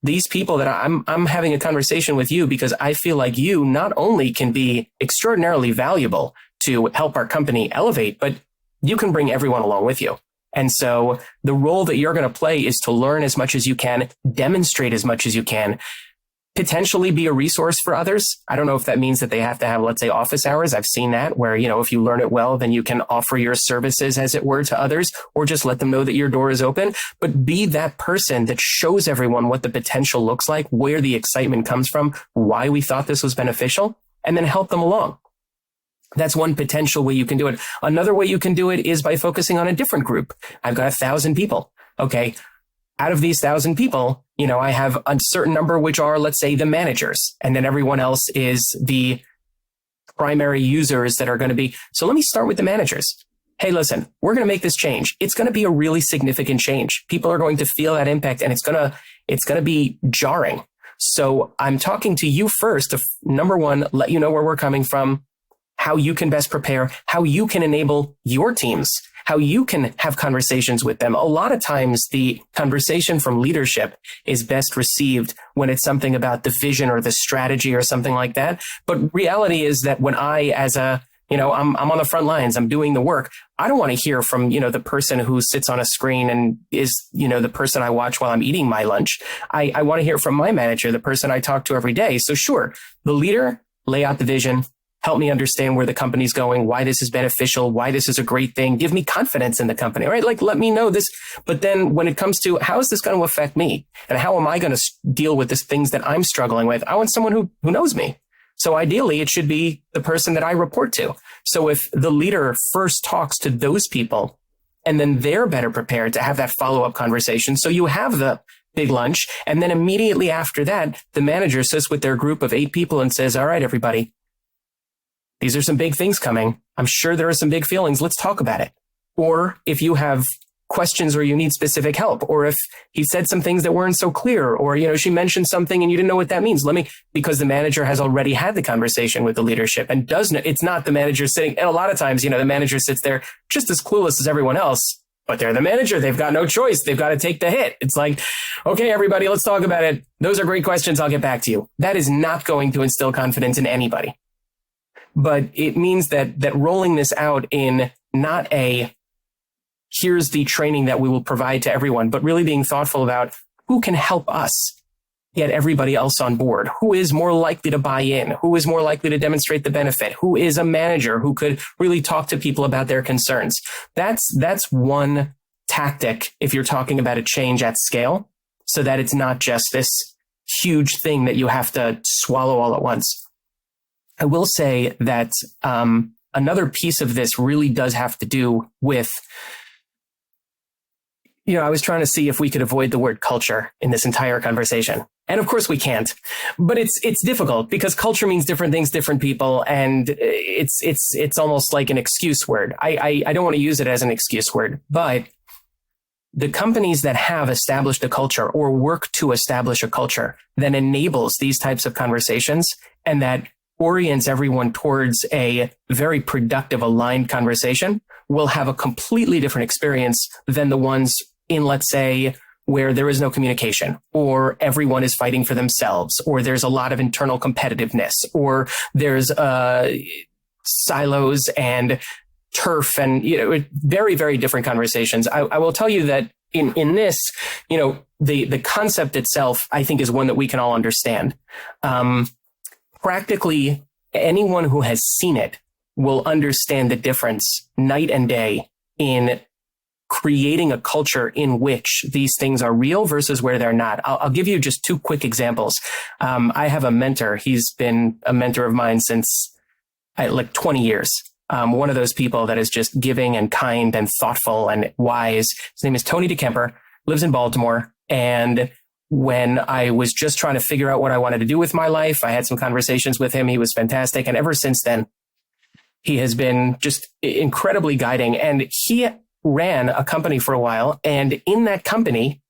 these people that I'm having a conversation with you because I feel like you not only can be extraordinarily valuable to help our company elevate, but you can bring everyone along with you. And so the role that you're going to play is to learn as much as you can, demonstrate as much as you can, potentially be a resource for others. I don't know if that means that they have to have, let's say, office hours. I've seen that where, if you learn it well, then you can offer your services, as it were, to others, or just let them know that your door is open. But be that person that shows everyone what the potential looks like, where the excitement comes from, why we thought this was beneficial, and then help them along. That's one potential way you can do it. Another way you can do it is by focusing on a different group. I've got 1,000 people. Okay. Out of these 1,000 people, I have a certain number, which are, let's say, the managers, and then everyone else is the primary users that are going to be. So let me start with the managers. Hey, listen, we're going to make this change. It's going to be a really significant change. People are going to feel that impact, and it's going to be jarring. So I'm talking to you first to, number one, let you know where we're coming from, how you can best prepare, how you can enable your teams, how you can have conversations with them. A lot of times the conversation from leadership is best received when it's something about the vision or the strategy or something like that. But reality is that when I, as a I'm on the front lines. I'm doing the work. I don't want to hear from, the person who sits on a screen and is, the person I watch while I'm eating my lunch. I want to hear from my manager, the person I talk to every day. So sure, the leader, lay out the vision, help me understand where the company's going, why this is beneficial, why this is a great thing, give me confidence in the company, right? Like, let me know this. But then when it comes to how is this going to affect me and how am I going to deal with these things that I'm struggling with? I want someone who knows me. So ideally, it should be the person that I report to. So if the leader first talks to those people and then they're better prepared to have that follow-up conversation. So you have the big lunch. And then immediately after that, the manager sits with their group of 8 people and says, all right, everybody, these are some big things coming. I'm sure there are some big feelings. Let's talk about it. Or if you have questions or you need specific help, or if he said some things that weren't so clear, or, she mentioned something and you didn't know what that means. Because the manager has already had the conversation with the leadership and does know, it's not the manager sitting. And a lot of times, the manager sits there just as clueless as everyone else, but they're the manager. They've got no choice. They've got to take the hit. It's like, okay, everybody, let's talk about it. Those are great questions. I'll get back to you. That is not going to instill confidence in anybody. But it means that rolling this out in not a here's the training that we will provide to everyone, but really being thoughtful about who can help us get everybody else on board, who is more likely to buy in, who is more likely to demonstrate the benefit, who is a manager who could really talk to people about their concerns. That's one tactic if you're talking about a change at scale, so that it's not just this huge thing that you have to swallow all at once. I will say that another piece of this really does have to do with, I was trying to see if we could avoid the word culture in this entire conversation. And of course we can't, but it's difficult because culture means different things, different people. And it's almost like an excuse word. I don't want to use it as an excuse word, but the companies that have established a culture or work to establish a culture that enables these types of conversations and that orients everyone towards a very productive, aligned conversation will have a completely different experience than the ones in, let's say, where there is no communication, or everyone is fighting for themselves, or there's a lot of internal competitiveness, or there's silos and turf and, very, very different conversations. I will tell you that in this, the concept itself, I think, is one that we can all understand. Practically anyone who has seen it will understand the difference night and day in creating a culture in which these things are real versus where they're not. I'll give you just 2 quick examples. I have a mentor. He's been a mentor of mine since like 20 years. One of those people that is just giving and kind and thoughtful and wise. His name is Tony DeKemper, lives in Baltimore. And when I was just trying to figure out what I wanted to do with my life, I had some conversations with him. He was fantastic. And ever since then, he has been just incredibly guiding. And he ran a company for a while. And in that company,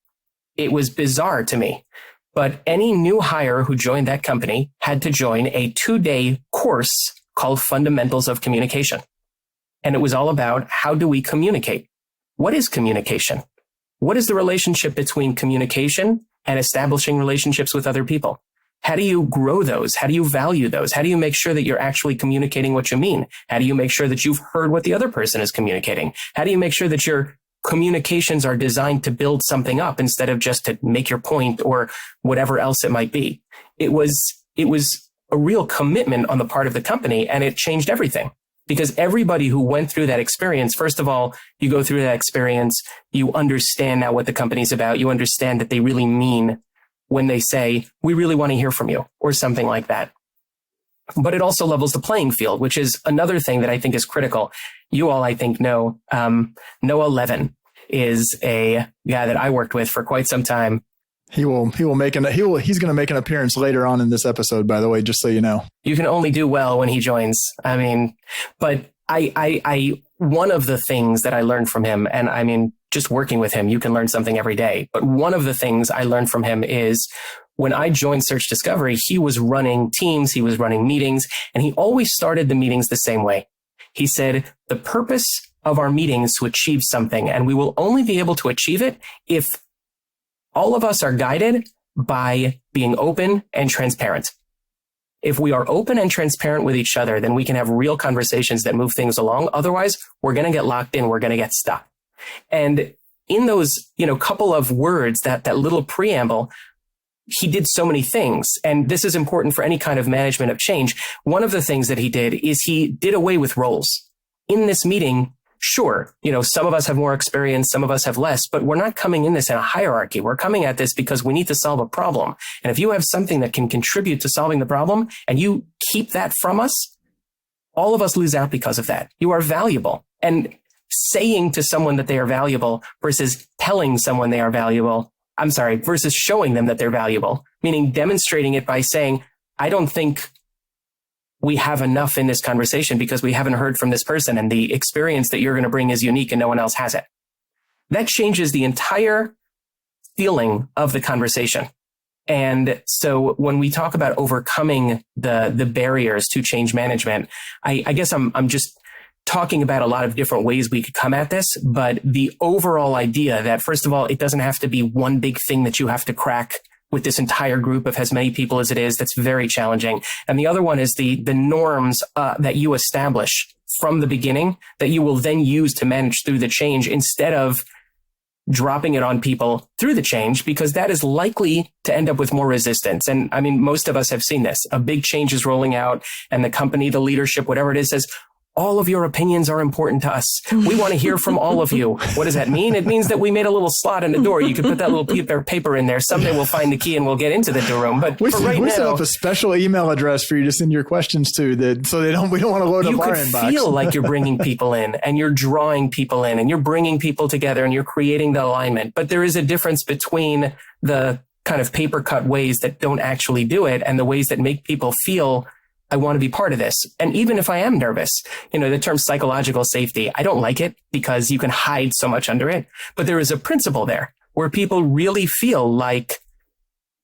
it was bizarre to me, but any new hire who joined that company had to join a 2-day course called Fundamentals of Communication. And it was all about, how do we communicate? What is communication? What is the relationship between communication and establishing relationships with other people? How do you grow those? How do you value those? How do you make sure that you're actually communicating what you mean? How do you make sure that you've heard what the other person is communicating? How do you make sure that your communications are designed to build something up instead of just to make your point or whatever else it might be? It was a real commitment on the part of the company, and it changed everything. Because everybody who went through that experience, first of all, you go through that experience, you understand now what the company's about. You understand that they really mean when they say, we really want to hear from you, or something like that. But it also levels the playing field, which is another thing that I think is critical. You all, I think, know, Noah Levin is a guy that I worked with for quite some time. He's going to make an appearance later on in this episode, by the way, just so you know. You can only do well when he joins. I mean, but I one of the things that I learned from him, and I mean, just working with him, you can learn something every day. But one of the things I learned from him is when I joined Search Discovery, he was running teams, he was running meetings, and he always started the meetings the same way. He said, the purpose of our meetings is to achieve something, and we will only be able to achieve it if all of us are guided by being open and transparent. If we are open and transparent with each other, then we can have real conversations that move things along. Otherwise, we're going to get locked in. We're going to get stuck. And in those, couple of words, that little preamble, he did so many things. And this is important for any kind of management of change. One of the things that he did is he did away with roles. In this meeting, sure, some of us have more experience, some of us have less, but we're not coming in this in a hierarchy. We're coming at this because we need to solve a problem. And if you have something that can contribute to solving the problem and you keep that from us, all of us lose out because of that. You are valuable. And saying to someone that they are valuable versus telling someone they are valuable, versus showing them that they're valuable, meaning demonstrating it by saying, I don't think we have enough in this conversation because we haven't heard from this person and the experience that you're going to bring is unique and no one else has it. That changes the entire feeling of the conversation. And so when we talk about overcoming the barriers to change management, I guess I'm just talking about a lot of different ways we could come at this, but the overall idea that, first of all, it doesn't have to be one big thing that you have to crack with this entire group of as many people as it is. That's very challenging. And the other one is the norms that you establish from the beginning that you will then use to manage through the change instead of dropping it on people through the change, because that is likely to end up with more resistance. And I mean, most of us have seen this. A big change is rolling out and the company, the leadership, whatever it is, says, all of your opinions are important to us. We want to hear from all of you. What does that mean? It means that we made a little slot in the door. You could put that little paper in there. Someday we'll find the key and we'll get into the room. But we for right set now, up a special email address for you to send your questions to, so we don't want to load up our inbox. You could feel like you're bringing people in and you're drawing people in and you're bringing people together and you're creating the alignment. But there is a difference between the kind of paper cut ways that don't actually do it and the ways that make people feel, I want to be part of this. And even if I am nervous, the term psychological safety, I don't like it because you can hide so much under it. But there is a principle there where people really feel like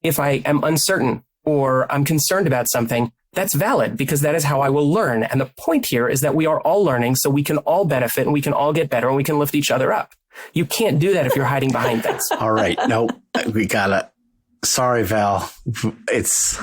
if I am uncertain or I'm concerned about something, that's valid because that is how I will learn. And the point here is that we are all learning so we can all benefit and we can all get better and we can lift each other up. You can't do that if you're hiding behind things. All right. No, we gotta. Sorry, Val. It's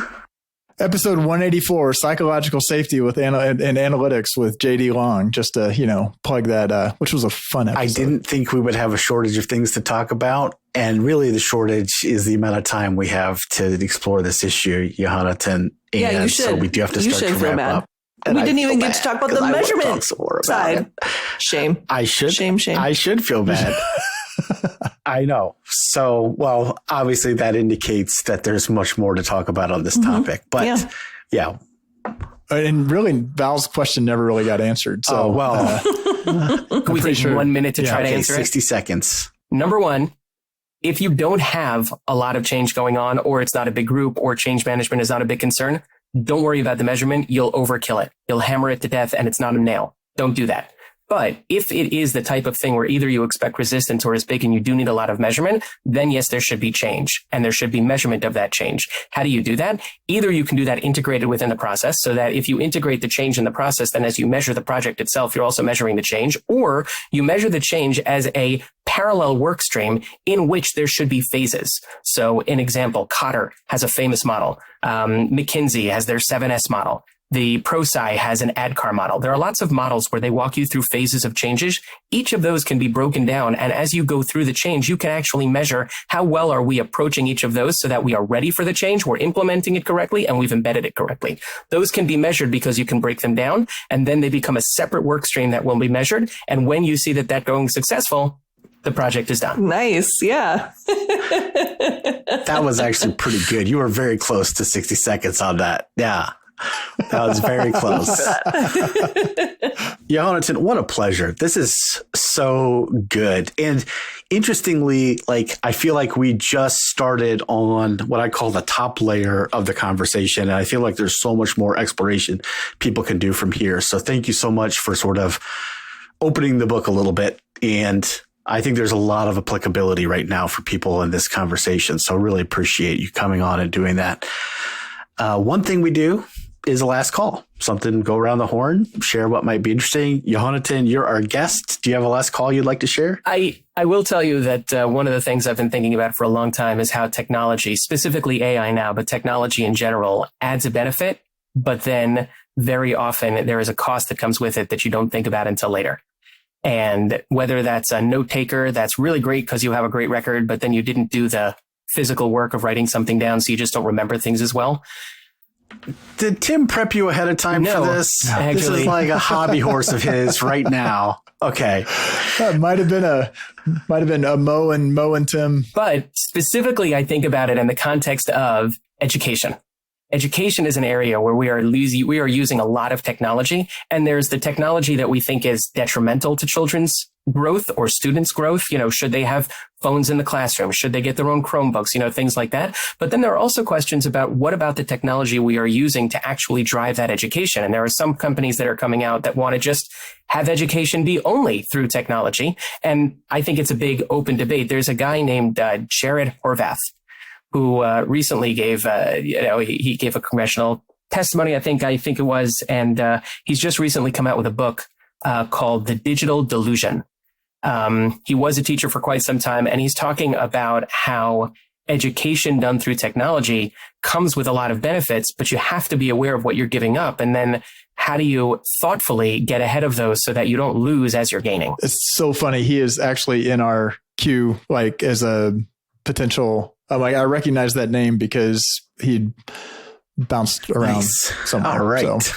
Episode 184, Psychological Safety with and Analytics with JD Long. Just to, plug that, which was a fun episode. I didn't think we would have a shortage of things to talk about. And really the shortage is the amount of time we have to explore this issue, Yehonatan. Yeah, you should. So we do have to you start to feel wrap bad. up. And we didn't even get to talk about the measurement side. Shame. I should. Shame. I should feel bad. I know. So, well, obviously that indicates that there's much more to talk about on this topic, but yeah. And really, Val's question never really got answered. So, can we take 1 minute to try to answer 60 seconds. Number one, if you don't have a lot of change going on, or it's not a big group, or change management is not a big concern, don't worry about the measurement. You'll overkill it. You'll hammer it to death and it's not a nail. Don't do that. But if it is the type of thing where either you expect resistance or is big and you do need a lot of measurement, then yes, there should be change and there should be measurement of that change. How do you do that? Either you can do that integrated within the process so that if you integrate the change in the process, then as you measure the project itself, you're also measuring the change, or you measure the change as a parallel work stream in which there should be phases. So an example, Cotter has a famous model. McKinsey has their 7S model. The ProSci has an ADKAR model. There are lots of models where they walk you through phases of changes. Each of those can be broken down. And as you go through the change, you can actually measure how well are we approaching each of those so that we are ready for the change, we're implementing it correctly, and we've embedded it correctly. Those can be measured because you can break them down, and then they become a separate work stream that will be measured. And when you see that going successful, the project is done. Nice. Yeah. That was actually pretty good. You were very close to 60 seconds on that. Yeah. That was very close. Yehonatan, what a pleasure. This is so good. And interestingly, I feel like we just started on what I call the top layer of the conversation. And I feel like there's so much more exploration people can do from here. So thank you so much for sort of opening the book a little bit. And I think there's a lot of applicability right now for people in this conversation. So really appreciate you coming on and doing that. One thing we do is a last call. Something, go around the horn, share what might be interesting. Yehonatan, you're our guest. Do you have a last call you'd like to share? I will tell you that one of the things I've been thinking about for a long time is how technology, specifically AI now, but technology in general, adds a benefit but then very often there is a cost that comes with it that you don't think about until later. And whether that's a note taker, that's really great because you have a great record, but then you didn't do the physical work of writing something down, so you just don't remember things as well. Did Tim prep you ahead of time for this? Actually. This is like a hobby horse of his right now. Okay. Might have been a Mo and Tim. But specifically, I think about it in the context of education. Education is an area where we are using a lot of technology, and there's the technology that we think is detrimental to children's growth or students' growth. Should they have phones in the classroom? Should they get their own Chromebooks? Things like that. But then there are also questions about what about the technology we are using to actually drive that education? And there are some companies that are coming out that want to just have education be only through technology. And I think it's a big open debate. There's a guy named Jared Horvath, who recently gave, he gave a congressional testimony, I think it was, and he's just recently come out with a book called The Digital Delusion. He was a teacher for quite some time, and he's talking about how education done through technology comes with a lot of benefits, but you have to be aware of what you're giving up. And then how do you thoughtfully get ahead of those so that you don't lose as you're gaining? It's so funny. He is actually in our queue, like as a potential. I recognize that name because he'd bounced around somewhere. All right. So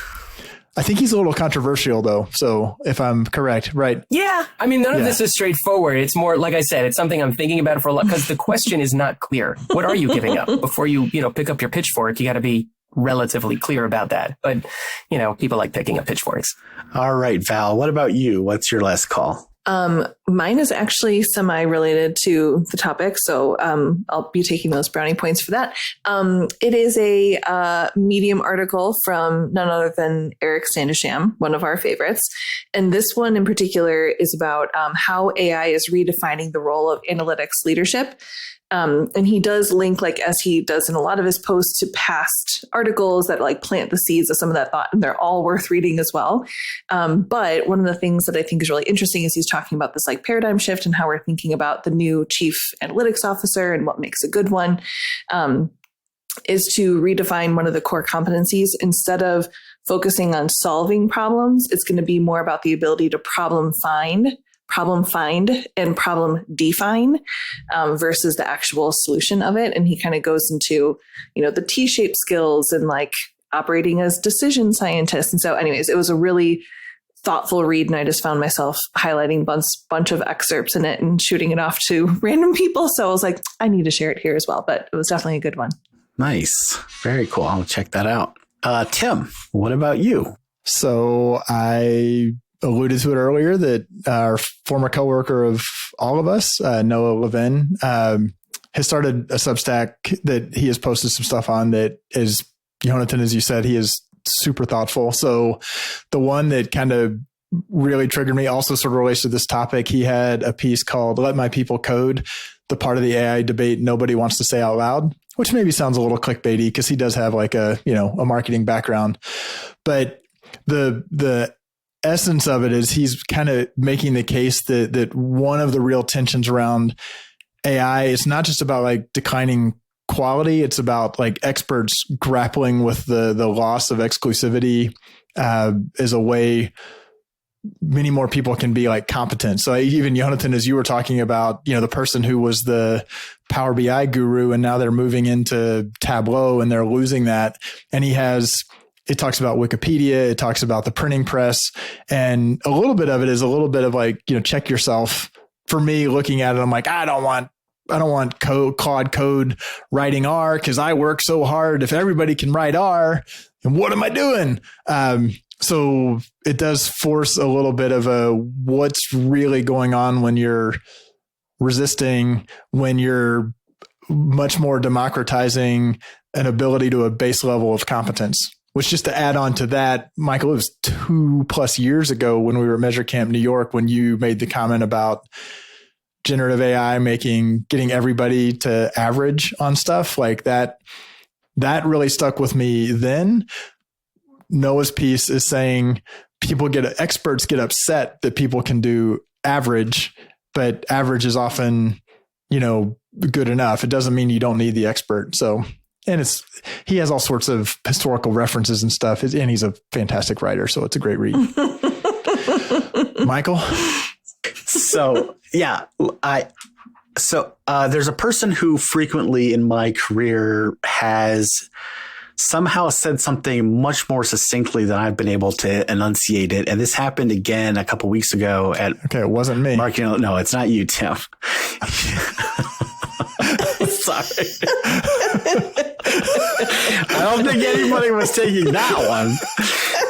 I think he's a little controversial, though. So if I'm correct, right? Yeah. I mean, none of this is straightforward. It's more, like I said, it's something I'm thinking about for a lot because the question is not clear. What are you giving up? Before you pick up your pitchfork, you got to be relatively clear about that. But, people like picking up pitchforks. All right, Val, what about you? What's your last call? Mine is actually semi-related to the topic, so I'll be taking those brownie points for that. It is a Medium article from none other than Eric Sandisham, one of our favorites. And this one in particular is about how AI is redefining the role of analytics leadership. And he does link, like as he does in a lot of his posts, to past articles that like plant the seeds of some of that thought, and they're all worth reading as well. But one of the things that I think is really interesting is he's talking about this like paradigm shift and how we're thinking about the new chief analytics officer and what makes a good one, is to redefine one of the core competencies. Instead of focusing on solving problems, it's going to be more about the ability to problem find, and problem define versus the actual solution of it. And he kind of goes into, the T-shaped skills and like operating as decision scientists. And so anyways, it was a really thoughtful read. And I just found myself highlighting bunch of excerpts in it and shooting it off to random people. So I was like, I need to share it here as well. But it was definitely a good one. Nice. Very cool. I'll check that out. Tim, what about you? So I alluded to it earlier that our former coworker of all of us, Noah Levin, has started a Substack that he has posted some stuff on that is, Yehonatan, as you said, he is super thoughtful. So the one that kind of really triggered me also sort of relates to this topic. He had a piece called Let My People Code, the part of the AI debate nobody wants to say out loud, which maybe sounds a little clickbaity because he does have like a marketing background. But the essence of it is he's kind of making the case that one of the real tensions around AI is not just about like declining quality. It's about like experts grappling with the loss of exclusivity as a way many more people can be like competent. So even Yehonatan, as you were talking about, the person who was the Power BI guru and now they're moving into Tableau and they're losing that. And it talks about Wikipedia. It talks about the printing press. And a little bit of it is a little bit of like, check yourself. For me, looking at it, I'm like, I don't want Claude Code writing R because I work so hard. If everybody can write R, then what am I doing? So it does force a little bit of what's really going on when you're resisting, when you're much more democratizing an ability to a base level of competence. Which, just to add on to that, Michael, it was 2+ years ago when we were at Measure Camp New York when you made the comment about generative AI getting everybody to average on stuff like that. That really stuck with me then. Noah's piece is saying experts get upset that people can do average, but average is often, good enough. It doesn't mean you don't need the expert. So And he has all sorts of historical references and stuff, and he's a fantastic writer, so it's a great read. Michael? So, yeah, there's a person who frequently in my career has somehow said something much more succinctly than I've been able to enunciate it. And this happened again a couple weeks ago Okay, it wasn't me. Marketing. No, it's not you, Tim. Sorry. I don't think anybody was taking that one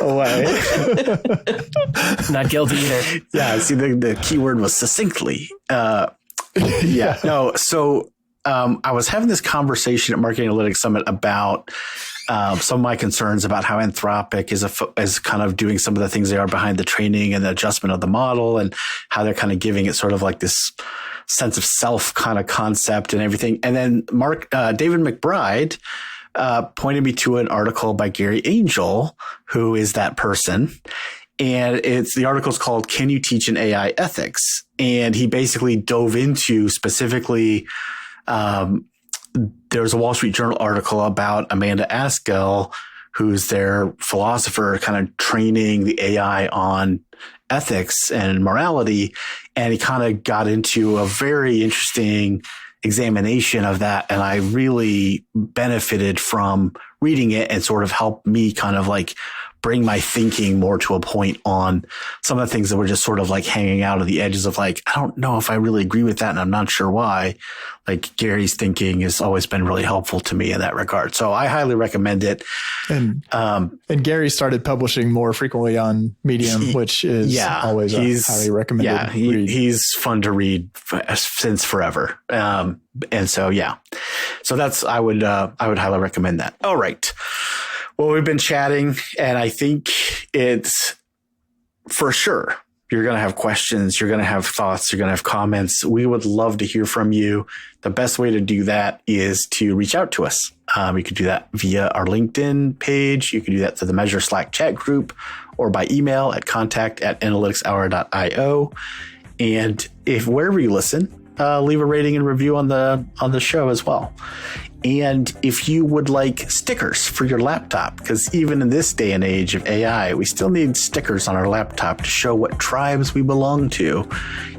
away. Not guilty either. Yeah, see, the key word was succinctly. Yeah, no. So I was having this conversation at Marketing Analytics Summit about some of my concerns about how Anthropic is kind of doing some of the things they are behind the training and the adjustment of the model, and how they're kind of giving it sort of like this sense of self kind of concept and everything. And then David McBride pointed me to an article by Gary Angel, who is that person. And the article's called "Can You Teach an AI Ethics?" And he basically dove into specifically, there's a Wall Street Journal article about Amanda Askell, who's their philosopher, kind of training the AI on ethics and morality. And he kind of got into a very interesting examination of that. And I really benefited from reading it, and sort of helped me kind of like bring my thinking more to a point on some of the things that were just sort of like hanging out of the edges of like, I don't know if I really agree with that, and I'm not sure why. Like, Gary's thinking has always been really helpful to me in that regard. So I highly recommend it. And Gary started publishing more frequently on Medium, which is always a highly recommended read. He's fun to read since forever. And so, yeah, so I would highly recommend that. All right. Well, we've been chatting, and I think it's for sure you're going to have questions, you're going to have thoughts, you're going to have comments. We would love to hear from you. The best way to do that is to reach out to us. You could do that via our LinkedIn page. You can do that through the Measure Slack chat group, or by email at contact@analyticshour.io. And if wherever you listen, leave a rating and review on the show as well. And if you would like stickers for your laptop, because even in this day and age of AI, we still need stickers on our laptop to show what tribes we belong to,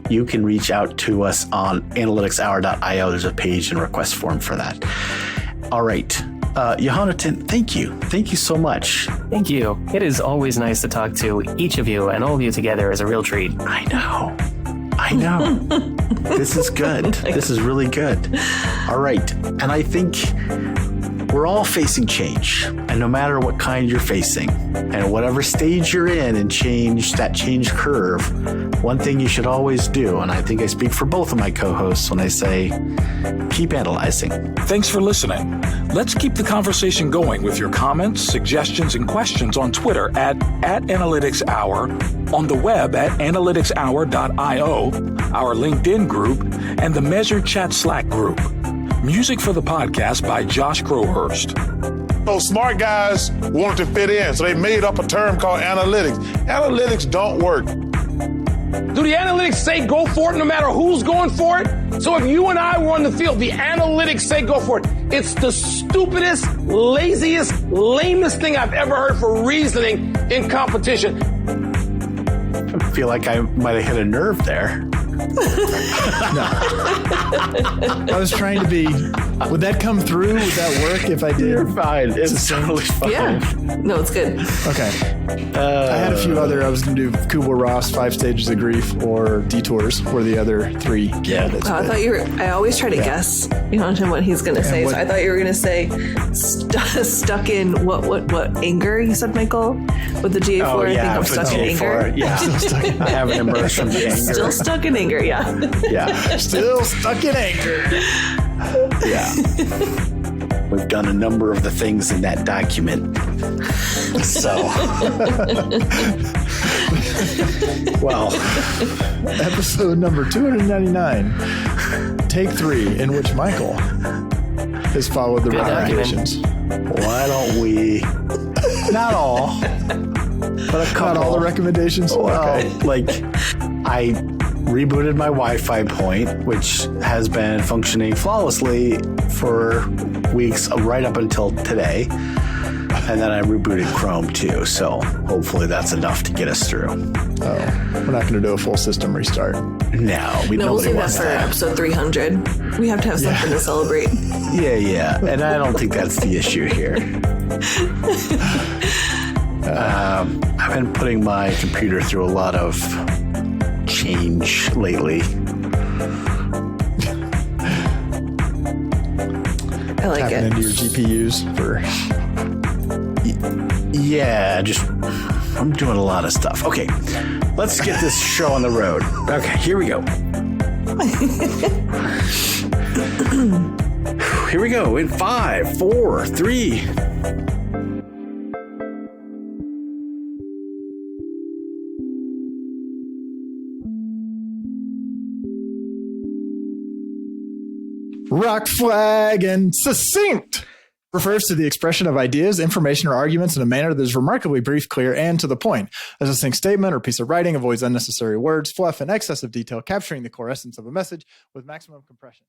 you can reach out to us on analyticshour.io. There's a page and request form for that. All right. Yehonatan, thank you. Thank you so much. Thank you. It is always nice to talk to each of you, and all of you together is a real treat. I know. This is good. This is really good. All right. And I think we're all facing change. And no matter what kind you're facing, and whatever stage you're in that change curve, one thing you should always do, and I think I speak for both of my co-hosts when I say, keep analyzing. Thanks for listening. Let's keep the conversation going with your comments, suggestions, and questions on Twitter at @AnalyticsHour, on the web at analyticshour.io, our LinkedIn group, and the Measure Chat Slack group. Music for the podcast by Josh Crowhurst. Those smart guys wanted to fit in, so they made up a term called analytics. Analytics don't work. Do the analytics say go for it no matter who's going for it? So if you and I were on the field, the analytics say go for it. It's the stupidest, laziest, lamest thing I've ever heard for reasoning in competition. I feel like I might have hit a nerve there. No. I was trying to be. Would that come through? Would that work if I did? You're fine. It's totally fine. Yeah. No, it's good. Okay. I had a few other. I was going to do Kubler-Ross, 5 Stages of Grief, or Detours were the other 3 candidates. I thought you were. I always try to guess, what he's going to say. So I thought you were going to say stuck in what anger? You said, Michael, with the GA4. Oh, yeah, I think I'm stuck in anger. Yeah, I haven't emerged from the anger. Still stuck in anger. Yeah. Yeah. Still stuck in anger. Yeah. We've done a number of the things in that document. So, well, episode number 299, take 3, in which Michael has followed the recommendations. Why don't we? Not all, but a couple. Not all the recommendations. Well, okay. like rebooted my Wi-Fi point, which has been functioning flawlessly for weeks right up until today. And then I rebooted Chrome too. So hopefully that's enough to get us through. Oh, we're not going to do a full system restart. No, we'll save that wants for episode 300. We have to have something to celebrate. Yeah. And I don't think that's the issue here. I've been putting my computer through a lot of change lately. I like Tapping it. into your GPUs for... Yeah, I'm doing a lot of stuff. Okay, let's get this show on the road. Okay, here we go. Here we go in 5, 4, 3. Rock, flag, and succinct refers to the expression of ideas, information, or arguments in a manner that is remarkably brief, clear, and to the point. A succinct statement or piece of writing avoids unnecessary words, fluff, and excessive detail, capturing the core essence of a message with maximum compression.